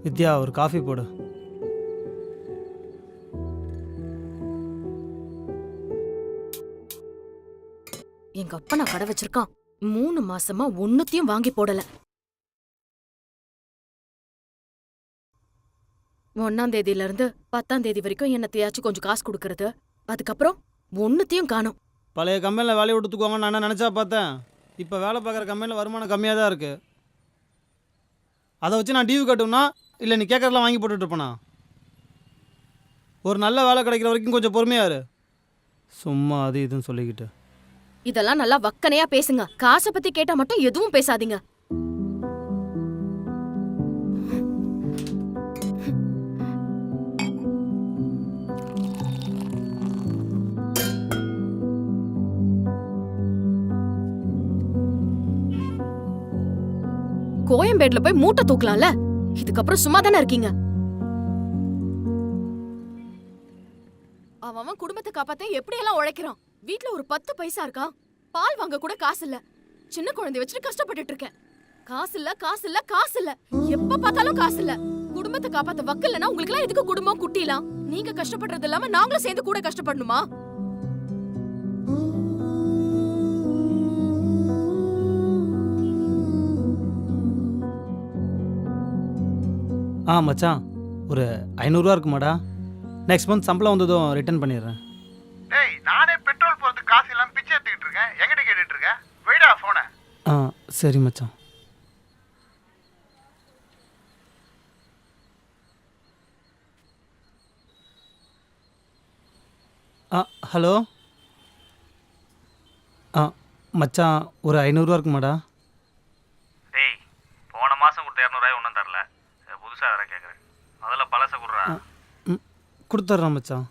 வித்யா ஒரு காஃபி போடு. எங்க அப்பா நான் கடை வச்சிருக்கான். 3 மாசமா ஒண்ணுத்தையும் வாங்கி போடல. 1ஆம் தேதியில இருந்து 10ஆம் தேதி வரைக்கும் என்னத்தையாச்சும் கொஞ்சம் காசு கொடுக்கறது. அதுக்கப்புறம் ஒண்ணுத்தையும் காணோம். பழைய கம்பெனியில் வேலையை விட்டுக்குவாங்கன்னு நான் நினச்சா பார்த்தேன். இப்போ வேலை பார்க்குற கம்பெனியில் வருமானம் கம்மியாக தான் இருக்குது. அதை வச்சு நான் டிவி கட்டும்னா இல்லை நீ கேட்கறதெல்லாம் வாங்கி போட்டுட்ருப்பேனா? ஒரு நல்ல வேலை கிடைக்கிற வரைக்கும் கொஞ்சம் பொறுமையாக இரு. சும்மா அது இதுன்னு சொல்லிக்கிட்டு. இதெல்லாம் நல்லா வக்கனையா பேசுங்க. காசை பத்தி கேட்டா மட்டும் எதுவும் பேசாதீங்க. கோயம்பேடுல போய் மூட்டை தூக்கலாம்ல. இதுக்கப்புறம் சும்மா தானே இருக்கீங்க. அவன் குடும்பத்தை காப்பாத்த எப்படி எல்லாம் உழைக்கிறான். வீட்ல ஒரு 10 பைசா இருக்கா? பால் வாங்க கூட காசு இல்ல. சின்ன குழந்தை வச்சுட்டு கஷ்டப்பட்டுட்டு இருக்கேன். காசு இல்ல, காசு இல்ல, காசு இல்ல. எப்ப பார்த்தாலும் காசு இல்ல. குடும்பத்தை காப்பாத்த வக்கு இல்லனா உங்களுக்கு எல்லாம் எதுக்கு குடும்பம் குட்டிலாம்? நீங்க கஷ்டப்படுறது இல்லாம நாங்களும் சேர்ந்து கூட கஷ்டப்படணுமா? மச்சான் ஒரு 500 ரூபா இருக்குமாடா? நெக்ஸ்ட் மந்த் சம்பளம் வந்ததும் ரிட்டர்ன் பண்ணிடுறேன். டேய், நானே பெட்ரோல் போறதுக்கு காசு இல்லாம பிச்சை எடுத்துக்கிட்டு இருக்கேன். எங்கிட்ட கேட்டுட்டு இருக்க? வெயிடா போனை. சரி மச்சான். ஹலோ. மச்சான் ஒரு 500 ரூபா இருக்குமாடா? டேய், போன மாசம் கொடுத்த 200 ரூபாய் ஒன்றும் தரல. புதுசாக வேற கேட்குறேன். அதில் பழச கொடுறா. கொடுத்துட்றேன் மச்சான்.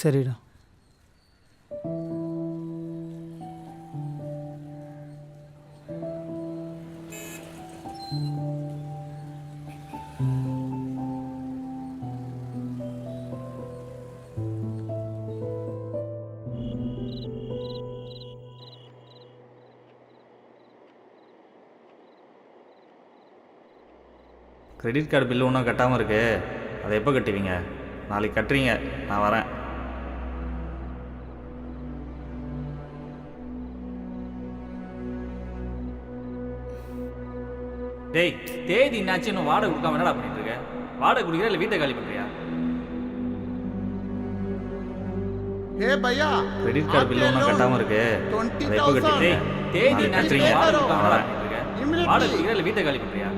சரிடா. கிரெடிட் கார்டு பில்லு ஒன்றும் கட்டாமல் இருக்கு. அதை எப்போ கட்டுவீங்க? நாளைக்கு கட்டுறீங்க, நான் வரேன். டேய், தேதி என்னாச்சு? இன்னும் வாடகை கொடுக்காம என்னடா பண்ணிட்டு இருக்க? வாடகை குடிக்கிற இல்லை வீட்டை காலி பண்ணுறியா? கிரெடிட் கார்டு பில்லு ஒன்றும் கட்டாமல் இருக்கு. அதை எப்போ கட்டுவீங்க? தேதி என்னாச்சு? வாடகை கொடுக்காம என்னடா பண்ணிட்டு இருக்க? வாடகை குடிக்கிற இல்லை வீட்டை காலி பண்ணுறியா?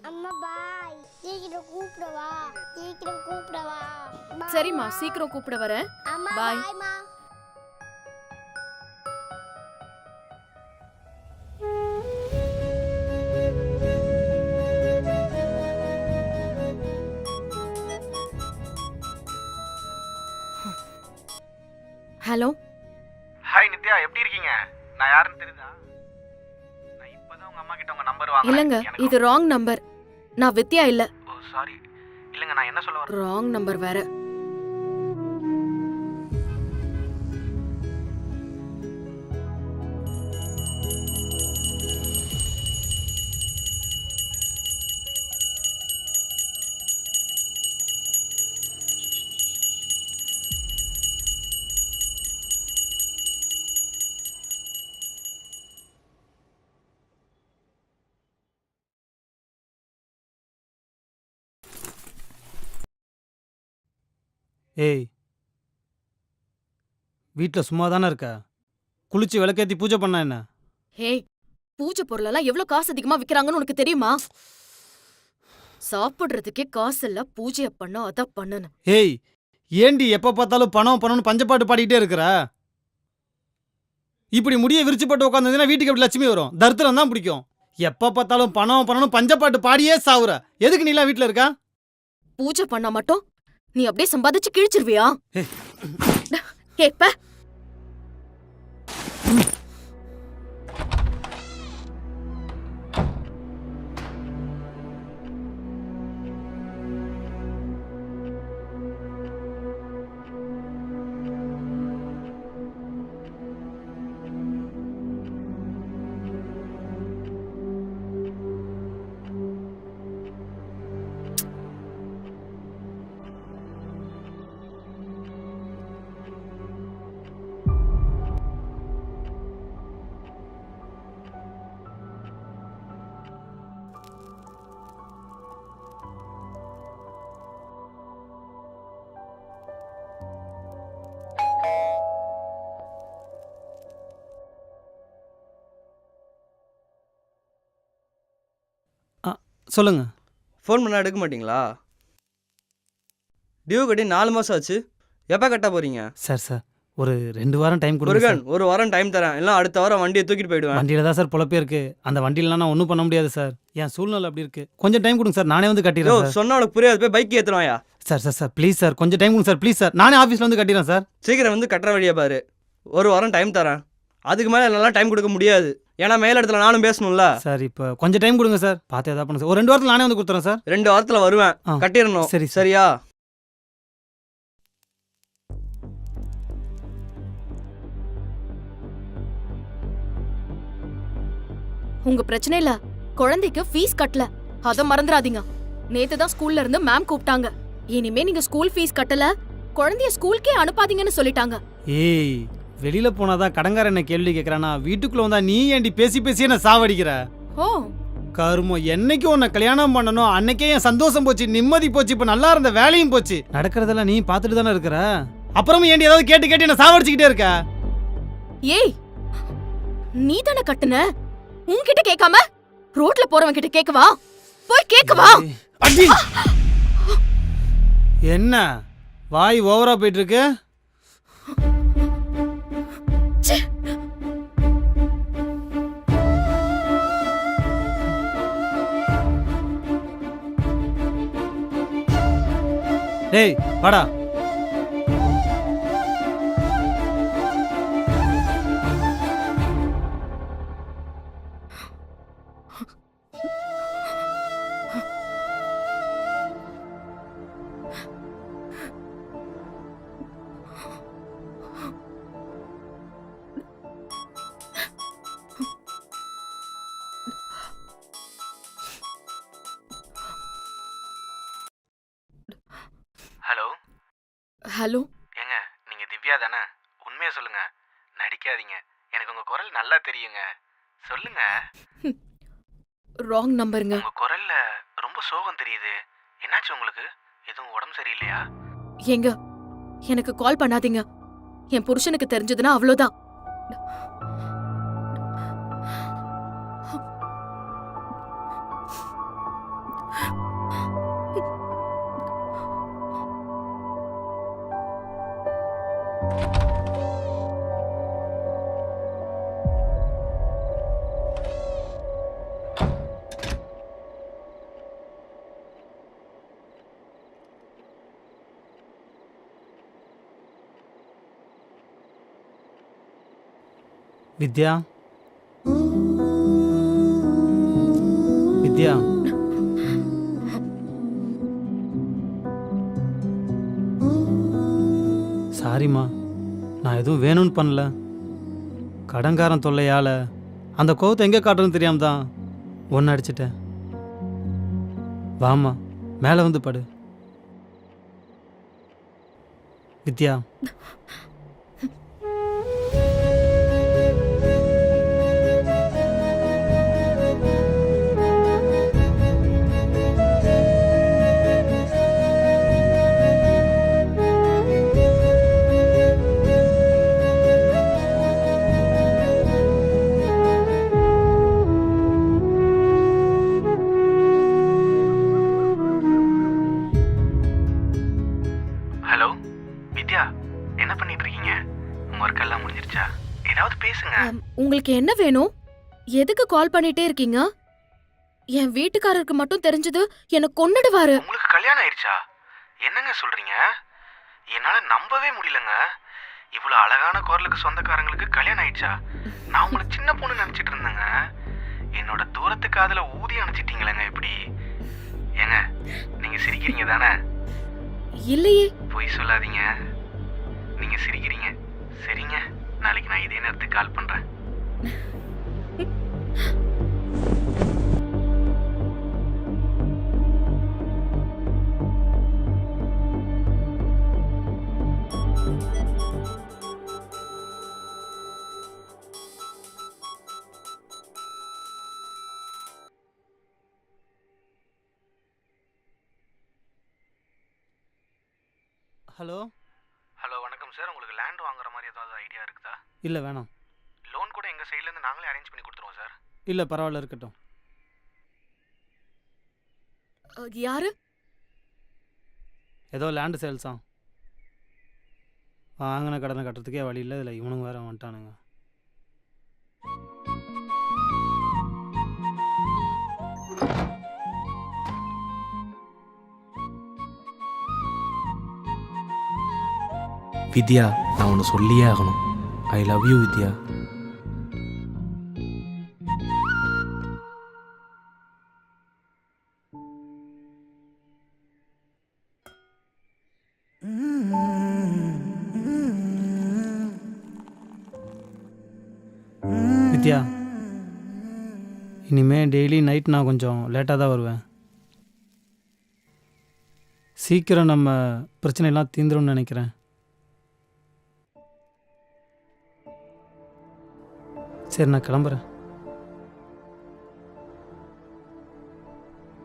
அம்மா பாய், சீக்கிரம் கூப்பிடவா, சீக்கிரம் கூப்பிடவா. சரிம்மா, சீக்கிரம் கூப்பிட வரேன். அம்மா பாய். பாய்மா. ஹலோ. ஹாய் நித்யா, எப்படி இருக்கீங்க? நான் யாருன்னு தெரியுதா? நான் இப்பதான் உங்க அம்மா கிட்ட உங்க நம்பர் வாங்குறேன். இல்லங்க, இது ராங் நம்பர். நான் வித்யா இல்ல. ஓ சாரி. இல்லங்க, நான் என்ன சொல்ல வரேன்? ராங் நம்பர் வேற. ஏய், வீட்டில் சும்மா தானே இருக்க? குளிச்சு விளக்கேத்தி பூஜை பண்ண என்ன? ஹேய், பூஜை பொருளெல்லாம் எவ்வளவு காசு அதிகமா விக்கிறாங்கன்னு உனக்கு தெரியுமா? சாப்பிடுறதுக்கே காசு இல்ல, பூஜைய பண்ண அத பண்ணனு. ஏய், ஏண்டி எப்ப பார்த்தாலும் பணம் பணம்னு பஞ்சப்பாட்டு பாடிக்கிட்டே இருக்கிற? இப்படி முடிய விரிச்சு போட்டு உட்காந்துருந்தீங்கன்னா வீட்டுக்கு எப்படி லட்சுமி வரும்? தரித்திரம் தான் பிடிக்கும். எப்ப பார்த்தாலும் பணம் பணம்னு பஞ்சப்பாட்டு பாடியே சாவுற. எதுக்கு நீலாம் வீட்டுல இருக்கா? பூஜை பண்ணா மட்டும் நீ அப்படியே சம்பாதிச்சு கிழிச்சிருவியா? ஏய். கேப்ப சொல்லுங்க. ஃபோன் பண்ணால் எடுக்க மாட்டிங்களா? டியூ கட்டி 4 மாதம் ஆச்சு. எப்போ கட்ட போகிறீங்க? சார் ஒரு 2 வாரம் டைம் கொடுங்க முருகன், சார். 1 வாரம் டைம் தரேன், இல்லை அடுத்த வாரம் வண்டியை தூக்கிட்டு போயிடுவேன். வண்டியில தான் சார் பொழப்பே இருக்கு. அந்த வண்டியிலலாம் நான் ஒன்றும் பண்ண முடியாது சார். என் சூழ்நிலை அப்படி இருக்கு. கொஞ்சம் டைம் கொடுங்க சார், நானே வந்து யோ, கட்டிடுறேன் சார். சொன்னா உனக்கு புரியாது, போய் பைக் ஏற்றுவாயா? சார் ப்ளீஸ் சார், கொஞ்சம் டைம் கொடுங்க சார் ப்ளீஸ் சார். நானே ஆஃபீஸில் வந்து கட்டிடுறேன் சார். சீக்கிரம் வந்து கட்டுற வழியை பாரு. 1 வாரம் டைம் தரேன், அதுக்கு மேலே என்னால் டைம் கொடுக்க முடியாது. ஏன்னா மேல் இடத்துல நானும் பேசணும்ல. சார் இப்போ கொஞ்சம் டைம் கொடுங்க சார், பார்த்து எதாவது பண்ணுங்க சார். ஒரு 2 வாரத்தில் நானே வந்து கொடுத்துறேன் சார். 2 வாரத்தில் வருவேன், ஆ. கட்டிடணும். சரி சார். சரியா? உங்க பிரச்சனை இல்ல, குழந்தைக்கு ஃபீஸ் கட்டல, அத மறந்துடாதீங்க. நேத்து தான் ஸ்கூல்ல இருந்து மேம் கூப்பிட்டாங்க. இனிமே நீங்க ஸ்கூல் ஃபீஸ் கட்டல, குழந்தைய ஸ்கூலுக்கே அனுப்பாதீங்கன்னு சொல்லிட்டாங்க. ஏய், வெளியில போனாதான் கடங்கார என்ன கேள்வி கேட்கறானா? வீட்டுக்குள்ள வந்தா நீ ஏண்டி பேசி பேசி என்ன சாவடிக்கிற? ஓ, கருமம், என்னைக்கு உன்னை கல்யாணம் பண்ணணும் அன்னைக்கே என் சந்தோஷம் போச்சு, நிம்மதி போச்சு, இப்ப நல்லா இருந்த வேலையும் போச்சு. நடக்கிறதெல்லாம் நீ பார்த்துட்டு தானே இருக்கிற. அப்புறமும் ஏண்டி ஏதாவது கேட்டு கேட்டு என்ன சாவடிச்சுக்கிட்டே இருக்க? ஏய், நீ தானே கட்டுன, உன்கிட்ட கேட்காம ரோட்ல போறவன் கிட்ட கேக்கவா? போய் கேக்கவா? அடி! என்ன வாய் ஓவரா போயிட்டு இருக்கு? டேய் வாடா. ஹலோ ஹலோ, ஏங்க, நீங்கள் திவ்யா தானே? உண்மையை சொல்லுங்க, நடிக்காதீங்க. எனக்கு உங்கள் குரல் நல்லா தெரியுங்க. சொல்லுங்க. ராங் நம்பருங்க. உங்கள் குரலில் ரொம்ப சோகம் தெரியுது. என்னாச்சு உங்களுக்கு? எதுவும் உடம்பு சரியில்லையா? ஏங்க, எனக்கு கால் பண்ணாதீங்க. என் புருஷனுக்கு தெரிஞ்சதுன்னா அவ்வளோதான். வித்யா, வித்யா, சாரிம்மா, நான் எதுவும் வேணும்னு பண்ணல. கடன்காரன் தொல்லையால அந்த கோவத்தை எங்கே காட்டுறதுன்னு தெரியாம தான் ஒன்று அடிச்சிட்டேன். வாம்மா, மேலே வந்து படு. வித்யா, பண்ணிட்டு இருக்கீங்க? உங்க ஒர்க் எல்லாம் முடிஞ்சிருச்சா? ஏதாவது பேசுங்க. உங்களுக்கு என்ன வேணும்? எதுக்கு கால் பண்ணிட்டே இருக்கீங்க? என் வீட்டுக்காரருக்கு மட்டும் தெரிஞ்சது என்ன கொன்னுடுவாரு. உங்களுக்கு கல்யாணம் ஆயிடுச்சா? என்னங்க சொல்றீங்க? என்னால நம்பவே முடியலங்க. இவ்வளவு அழகான குரலுக்கு சொந்தக்காரங்களுக்கு கல்யாணம் ஆயிடுச்சா? நான் உங்களை சின்ன பொண்ணு நினைச்சிட்டு இருந்தேங்க. என்னோட தூரத்து காதுல ஊதி அணைச்சிட்டீங்களேங்க இப்படி. ஏங்க நீங்க சிரிக்கிறீங்க தானே? இல்லையே. பொய் சொல்லாதீங்க, நீங்க சிரிக்கிறீங்க. சரிங்க, நாளைக்கு நான் இதே நேரத்துக்கு கால் பண்றேன். ஹலோ. ஹலோ, வணக்கம் சார். உங்களுக்கு லேண்ட் வாங்குற மாதிரி ஏதாவது ஐடியா இருக்குதா? இல்லை வேணாம். லோன் கூட எங்கள் சைட்லேருந்து நாங்களே அரேஞ்ச் பண்ணி கொடுத்துருவோம் சார். இல்லை பரவாயில்ல, இருக்கட்டும். யாரு? ஏதோ லேண்டு சேல்ஸா? வாங்கின கடனை கட்டுறதுக்கே வழி இல்லை, இதில் இவனுங்க வேறு வந்துட்டானுங்க. வித்யா, நான் ஒன்று சொல்லியே ஆகணும். ஐ லவ் யூ வித்யா. வித்யா, இனிமேல் டெய்லி நைட் நான் கொஞ்சம் லேட்டாக தான் வருவேன். சீக்கிரம் நம்ம பிரச்சனையெல்லாம் தீந்துரும்னு நினைக்கிறேன். சரி, நான் கிளம்புறேன்.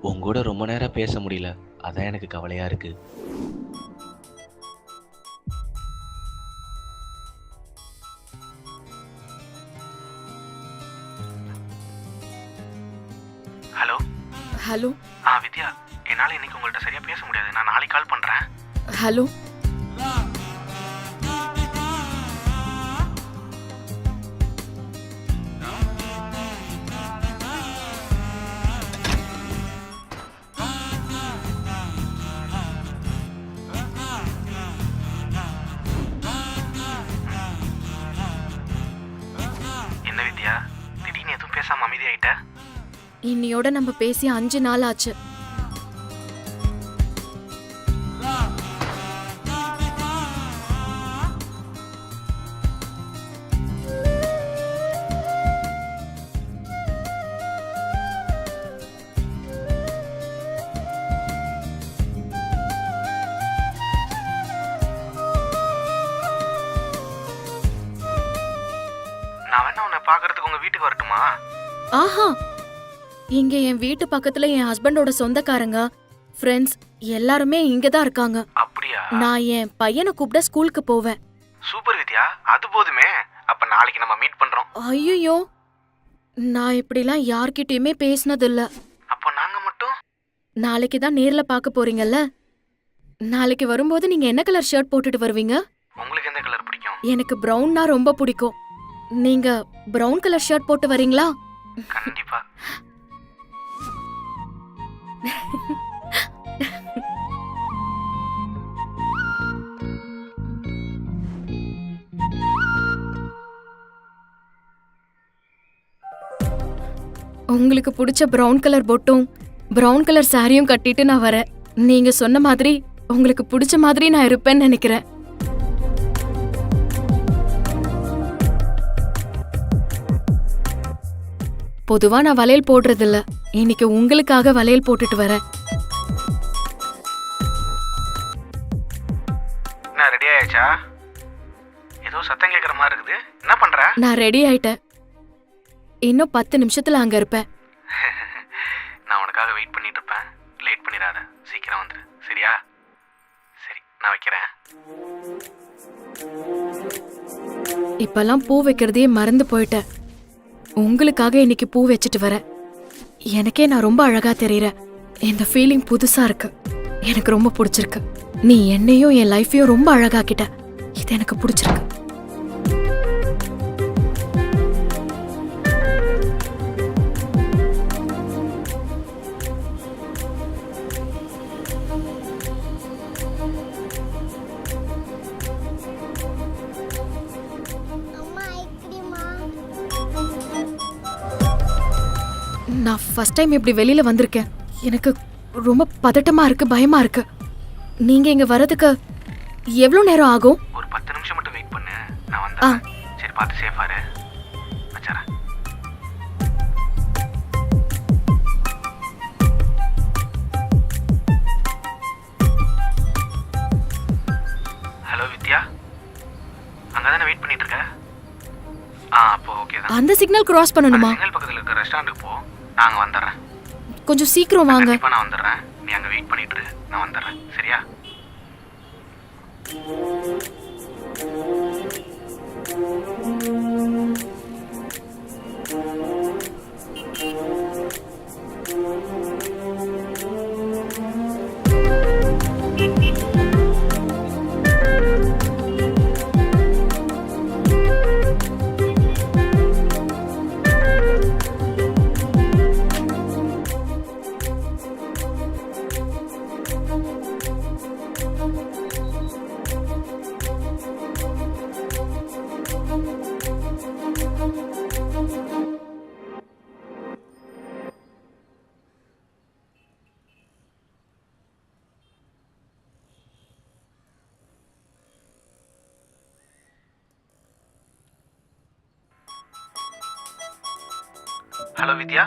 உங்கூட ரொம்ப நேரம் பேச முடியல, அதான் எனக்கு கவலையா இருக்கு. ஹலோ. ஹலோ. வித்யா, என்னால் இன்னைக்கு உங்கள்கிட்ட சரியா பேச முடியாது. நான் நாளைக்கு கால் பண்றேன். ஹலோ. என்ன வித்யா, திடீர்னு எதுவும் பேசாம அமைதியாயிட்ட? இன்னையோட நம்ம பேசி 5 நாள் ஆச்சு. நான் வேணா உன்னை பார்க்கறதுக்கு உங்க வீட்டுக்கு வரட்டுமா? ஆஹா, இங்க என் வீட்டு பக்கத்துல என் ஹஸ்பண்டோட சொந்தக்காரங்க, ஃப்ரெண்ட்ஸ் எல்லாருமே இங்க தான் இருக்காங்க. அப்படியா? நான் என் பையனை கூப்பிட ஸ்கூலுக்கு போவேன். சூப்பர் வித்யா, அது போதுமே. அப்ப நாளைக்கு நம்ம மீட் பண்றோம். ஐயோ, நான் இப்படிலாம் யார்கிட்டயுமே பேசினது இல்ல. அப்போ நாங்க மட்டும் நாளைக்கு தான் நேர்ல பார்க்க போறீங்கல்ல. நாளைக்கு வரும்போது நீங்க என்ன கலர் ஷர்ட் போட்டுட்டு வருவீங்க? உங்களுக்கு எந்த கலர் பிடிக்கும்? எனக்கு பிரவுன்னா ரொம்ப பிடிக்கும். நீங்க பிரவுன் கலர் ஷர்ட் போட்டு வரீங்களா? கண்டிப்பா. உங்களுக்கு பிடிச்ச பிரவுன் கலர் பொட்டும் பிரவுன் கலர் சாரியும் கட்டிட்டு நான் வரேன். நீங்க சொன்ன மாதிரி உங்களுக்கு பிடிச்ச மாதிரி நான் இருப்பேன்னு நினைக்கிறேன். பொதுவா நான் வளையல் போடுறது இல்ல, இன்னைக்கு உங்களுக்காக வளையல் போட்டுட்டு வரேன். நான் ரெடி ஆயாச்சா? ஏதோ சத்தம் கேட்குற மாதிரி இருக்குது. என்ன பண்ற? நான் ரெடி ஆயிட்டேன். இன்னும் 10 நிமிஷத்துல அங்க இருப்பேன். நான் உனக்காக வெயிட் பண்ணிட்டு இருப்பேன். லேட் பண்ணிடாத, சீக்கிரம் வந்துரு. சரியா? சரி, நான் வைக்கிறேன். இப்பெல்லாம் பூ வைக்கிறதையே மறந்து போயிட்டேன். உங்களுக்காக இன்னைக்கு பூ வச்சுட்டு வரேன். எனக்கே நான் ரொம்ப அழகா தெரியறேன். இந்த ஃபீலிங் புதுசா இருக்கு, எனக்கு ரொம்ப பிடிச்சிருக்கு. நீ என்னையும் என் லைஃபையும் ரொம்ப அழகாக்கிட்ட. இது இது எனக்கு பிடிச்சிருக்கு. அம்மா ஐஸ்கிரீமா? நான் ஃபர்ஸ்ட் டைம் இப்படி வெளியில வந்திருக்கேன். எனக்கு ரொம்ப பதட்டமா இருக்கு, பயமா இருக்கு. நீங்க இங்க வரதுக்கு எவ்வளவு நேரம் ஆகும்? ஒரு 10 நிமிஷம் மட்டும் வெயிட் பண்ணு, நான் வந்துடுறேன். சரி, பார்த்து சேஃபா இரு. வச்சறேன். ஹலோ வித்யா, அங்கதானே வெயிட் பண்ணிட்டு இருக்க? அப்போ ஓகே தான். அந்த சிக்னல் கிராஸ் பண்ணணுமா? சிக்னல் பக்கத்துல இருக்க ரெஸ்டாரண்ட்டுக்கு போ, நான் அங்க வந்துடுறேன். கொஞ்சம் சீக்கிரம் வாங்க. கண்டிப்பா நான் வந்துடுறேன். நீ அங்க வெயிட் பண்ணிட்டு இரு, நான் வந்துடுறேன். சரியா? ஹலோ வித்யா,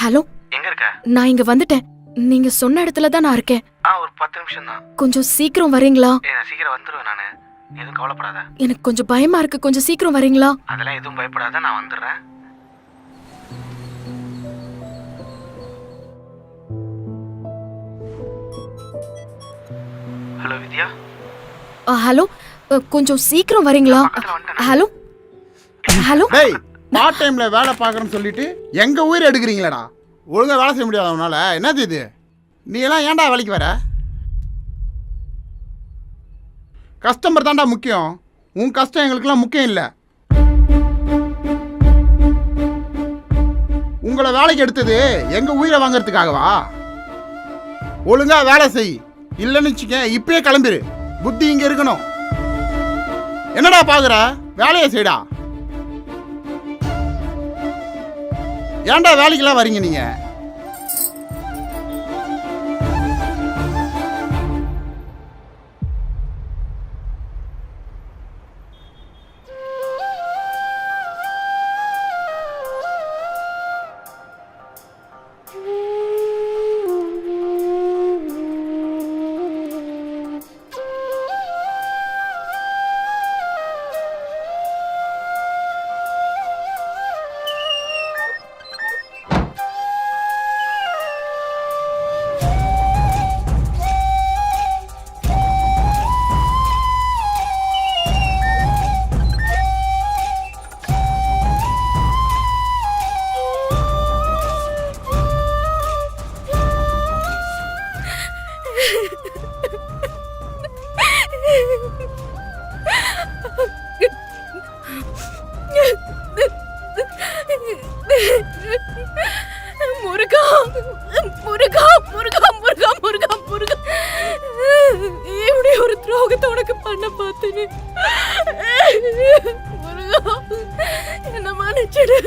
ஹலோ, எங்க இருக்க? நான் இங்க வந்துட்டேன். நீங்க சொன்ன இடத்துல தான் நான் இருக்கேன். ஒரு 10 நிமிஷம் தான். கொஞ்சம் சீக்கிரம் வரீங்களா? நான் சீக்கிரம் வந்துடுவேன். நானு எதுவும் கவலைப்படாத. எனக்கு கொஞ்சம் பயமா இருக்கு. கொஞ்சம் சீக்கிரம் வரீங்களா? அதெல்லாம் எதுவும் பயப்படாத, நான் வந்துடுறேன். ஹலோ வித்யா. ஹலோ, கொஞ்சம் சீக்கிரம் வரீங்களா? Hello hello. டேய், பார்ட் டைம்ல வேலை பார்க்குறேன்னு சொல்லிட்டு எங்க உயிர் எடுக்கிறீங்களடா. ஒழுங்கா வேலை செய்ய முடியாது அவனால. என்னது இது? நீ எல்லாம் ஏன்டா வேலைக்கு வர? கஸ்டமர் தான்டா முக்கியம். உன் கஷ்டம் எங்களுக்கெல்லாம் முக்கியம் இல்லை. உங்களை வேலைக்கு எடுத்தது எங்க உயிரை வாங்கறதுக்காகவா? ஒழுங்கா வேலை செய், இல்லைன்னு வச்சுக்க இப்பயே கிளம்பிரு. புத்தி இங்க இருக்கணும். என்னடா பாக்குற? வேலையை செய்டா. ஏன்டா வேலைக்கெல்லாம் வரீங்க நீங்க? முருகா முருகா முருகா முருகா முருகா முருகா, இப்படி ஒரு துரோகத்தை உனக்கு பண்ண பார்த்தேன்னு முருகா, என்ன மன்னிச்சிடு.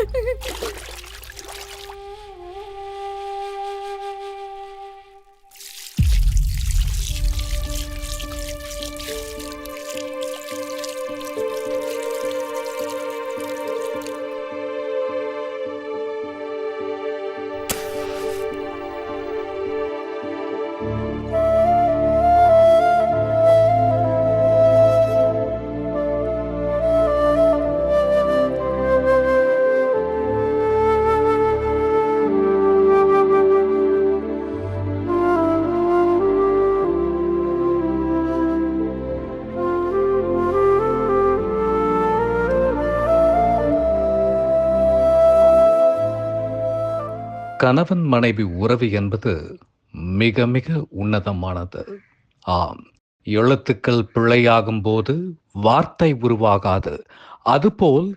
கணவன் மனைவி உறவு என்பது மிக மிக உன்னதமானது. ஆம், எழுத்துக்கள் பிழையாகும் போது வார்த்தை உருவாகாது. அதுபோல்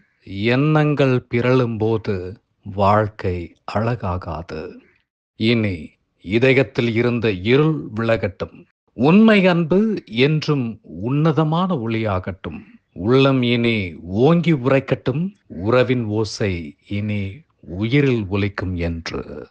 எண்ணங்கள் பிறழும்போது வாழ்க்கை அழகாகாது. இனி இதயத்தில் இருந்த இருள் விலகட்டும். உண்மை அன்பு என்றும் உன்னதமான ஒளியாகட்டும். உள்ளம் இனி ஓங்கி உரைக்கட்டும். உறவின் ஓசை இனி உயிரில் ஒலிக்கும் என்று.